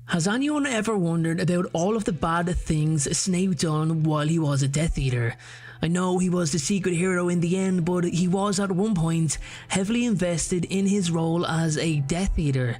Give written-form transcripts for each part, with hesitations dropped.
Has anyone ever wondered about all of the bad things Snape done while he was a Death Eater? I know he was the secret hero in the end, but he was at one point heavily invested in his role as a Death Eater.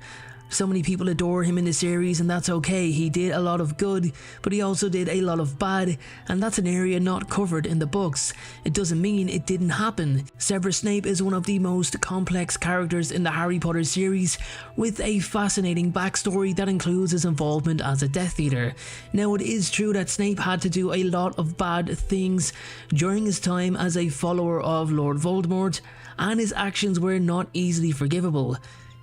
So many people adore him in the series, and that's okay. He did a lot of good, but he also did a lot of bad, and that's an area not covered in the books. It doesn't mean it didn't happen. Severus Snape is one of the most complex characters in the Harry Potter series, with a fascinating backstory that includes his involvement as a Death Eater. Now, it is true that Snape had to do a lot of bad things during his time as a follower of Lord Voldemort, and his actions were not easily forgivable.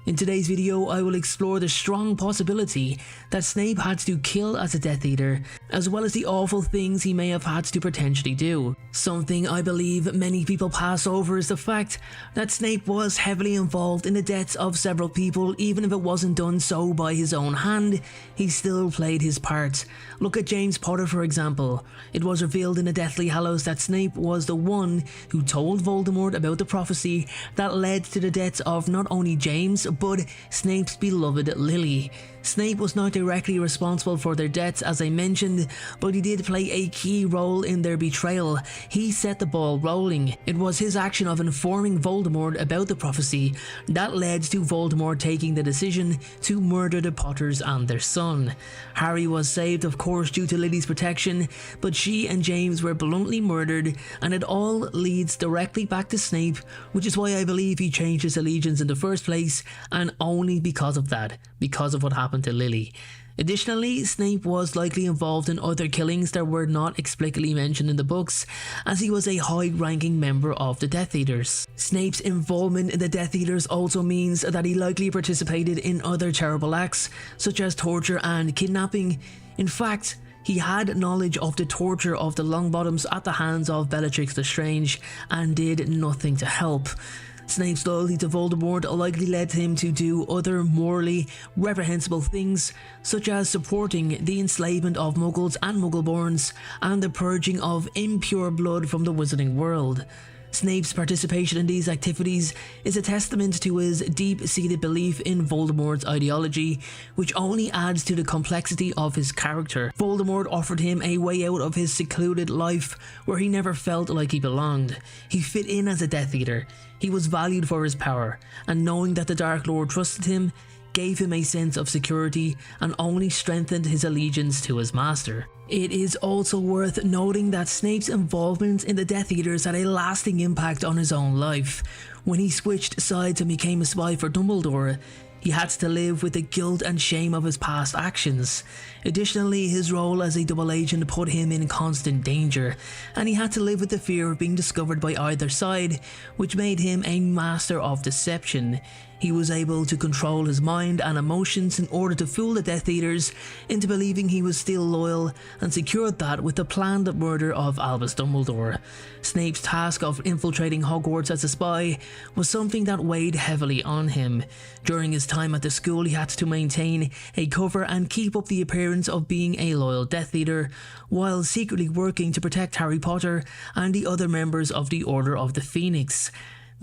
In today's video, I will explore the strong possibility that Snape had to kill as a Death Eater, as well as the awful things he may have had to potentially do. Something I believe many people pass over is the fact that Snape was heavily involved in the deaths of several people. Even if it wasn't done so by his own hand, he still played his part. Look at James Potter, for example. It was revealed in the Deathly Hallows that Snape was the one who told Voldemort about the prophecy that led to the deaths of not only James, but Snape's beloved Lily. Snape was not directly responsible for their deaths, as I mentioned, but he did play a key role in their betrayal. He set the ball rolling. It was his action of informing Voldemort about the prophecy that led to Voldemort taking the decision to murder the Potters and their son. Harry was saved, of course, due to Lily's protection, but she and James were bluntly murdered, and it all leads directly back to Snape, which is why I believe he changed his allegiance in the first place, and only because of that, because of what happened to Lily. Additionally, Snape was likely involved in other killings that were not explicitly mentioned in the books, as he was a high-ranking member of the Death Eaters. Snape's involvement in the Death Eaters also means that he likely participated in other terrible acts, such as torture and kidnapping. In fact, he had knowledge of the torture of the Longbottoms at the hands of Bellatrix Lestrange and did nothing to help. Snape's loyalty to Voldemort likely led him to do other morally reprehensible things, such as supporting the enslavement of Muggles and Muggleborns and the purging of impure blood from the wizarding world. Snape's participation in these activities is a testament to his deep-seated belief in Voldemort's ideology, which only adds to the complexity of his character. Voldemort offered him a way out of his secluded life where he never felt like he belonged. He fit in as a Death Eater. He was valued for his power, and knowing that the Dark Lord trusted him gave him a sense of security and only strengthened his allegiance to his master. It is also worth noting that Snape's involvement in the Death Eaters had a lasting impact on his own life. When he switched sides and became a spy for Dumbledore, he had to live with the guilt and shame of his past actions. Additionally, his role as a double agent put him in constant danger, and he had to live with the fear of being discovered by either side, which made him a master of deception. He was able to control his mind and emotions in order to fool the Death Eaters into believing he was still loyal, and secured that with the planned murder of Albus Dumbledore. Snape's task of infiltrating Hogwarts as a spy was something that weighed heavily on him. During his time at the school, he had to maintain a cover and keep up the appearance of being a loyal Death Eater, while secretly working to protect Harry Potter and the other members of the Order of the Phoenix.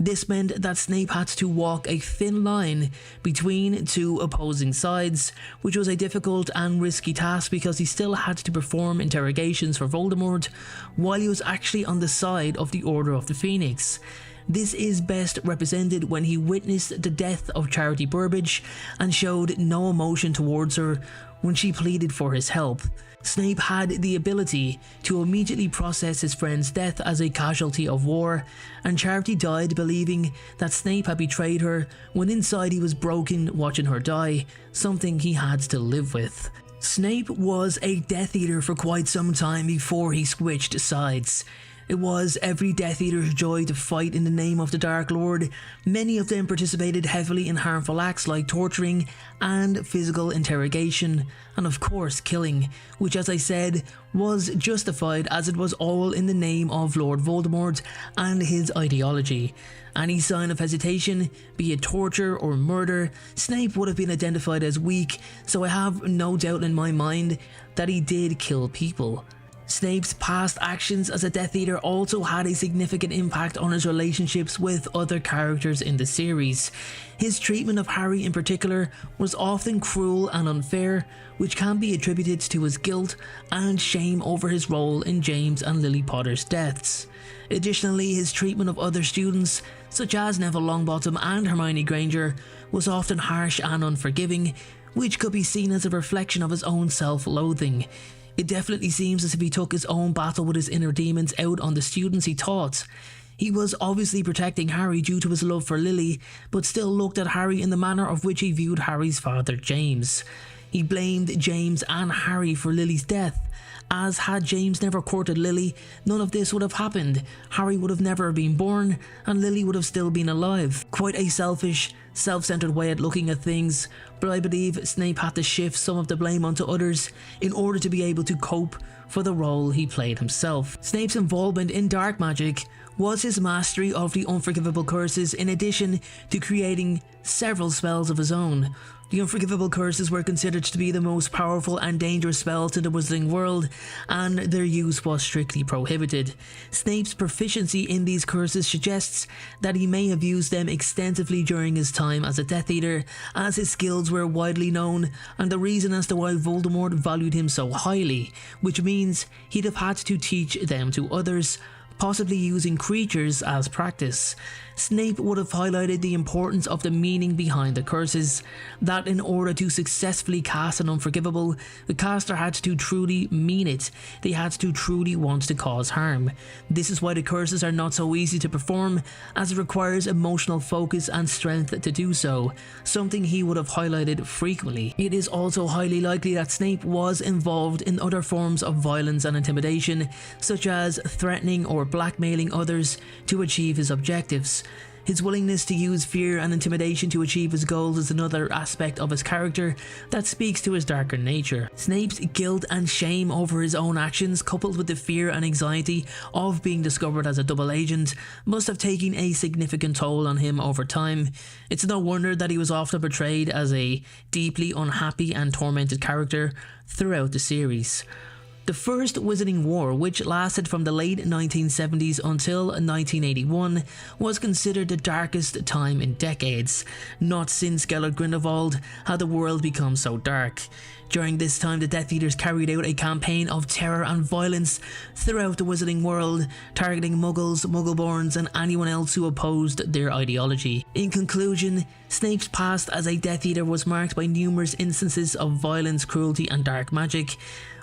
This meant that Snape had to walk a thin line between two opposing sides, which was a difficult and risky task because he still had to perform interrogations for Voldemort while he was actually on the side of the Order of the Phoenix. This is best represented when he witnessed the death of Charity Burbage and showed no emotion towards her when she pleaded for his help. Snape had the ability to immediately process his friend's death as a casualty of war, and Charity died believing that Snape had betrayed her when inside he was broken watching her die, something he had to live with. Snape was a Death Eater for quite some time before he switched sides. It was every Death Eater's joy to fight in the name of the Dark Lord. Many of them participated heavily in harmful acts like torturing and physical interrogation, and of course killing, which, as I said, was justified as it was all in the name of Lord Voldemort and his ideology. Any sign of hesitation, be it torture or murder, Snape would have been identified as weak, so I have no doubt in my mind that he did kill people. Snape's past actions as a Death Eater also had a significant impact on his relationships with other characters in the series. His treatment of Harry in particular was often cruel and unfair, which can be attributed to his guilt and shame over his role in James and Lily Potter's deaths. Additionally, his treatment of other students, such as Neville Longbottom and Hermione Granger, was often harsh and unforgiving, which could be seen as a reflection of his own self-loathing. It definitely seems as if he took his own battle with his inner demons out on the students he taught. He was obviously protecting Harry due to his love for Lily, but still looked at Harry in the manner of which he viewed Harry's father, James. He blamed James and Harry for Lily's death, as had James never courted Lily, none of this would have happened. Harry would have never been born, and Lily would have still been alive. Quite a selfish, self-centered way at looking at things, but I believe Snape had to shift some of the blame onto others in order to be able to cope for the role he played himself. Snape's involvement in dark magic was his mastery of the unforgivable curses, in addition to creating several spells of his own. The unforgivable curses were considered to be the most powerful and dangerous spells in the wizarding world, and their use was strictly prohibited. Snape's proficiency in these curses suggests that he may have used them extensively during his time as a Death Eater, as his skills were widely known, and the reason as to why Voldemort valued him so highly, which means he'd have had to teach them to others, possibly using creatures as practice. Snape would have highlighted the importance of the meaning behind the curses, that in order to successfully cast an unforgivable, the caster had to truly mean it. They had to truly want to cause harm. This is why the curses are not so easy to perform, as it requires emotional focus and strength to do so, something he would have highlighted frequently. It is also highly likely that Snape was involved in other forms of violence and intimidation, such as threatening or blackmailing others to achieve his objectives. His willingness to use fear and intimidation to achieve his goals is another aspect of his character that speaks to his darker nature. Snape's guilt and shame over his own actions, coupled with the fear and anxiety of being discovered as a double agent, must have taken a significant toll on him over time. It's no wonder that he was often portrayed as a deeply unhappy and tormented character throughout the series. The First Wizarding War, which lasted from the late 1970s until 1981, was considered the darkest time in decades. Not since Gellert Grindelwald had the world become so dark. During this time, the Death Eaters carried out a campaign of terror and violence throughout the Wizarding world, targeting Muggles, Muggleborns, and anyone else who opposed their ideology. In conclusion, Snape's past as a Death Eater was marked by numerous instances of violence, cruelty, and dark magic.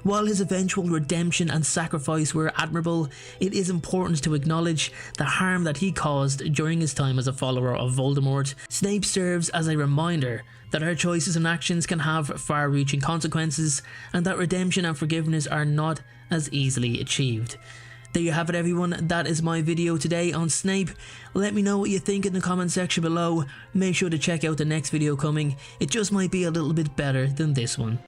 While his eventual redemption and sacrifice were admirable, it is important to acknowledge the harm that he caused during his time as a follower of Voldemort. Snape serves as a reminder that our choices and actions can have far-reaching consequences, and that redemption and forgiveness are not as easily achieved. There you have it, everyone. That is my video today on Snape. Let me know what you think in the comment section below. Make sure to check out the next video coming. It just might be a little bit better than this one.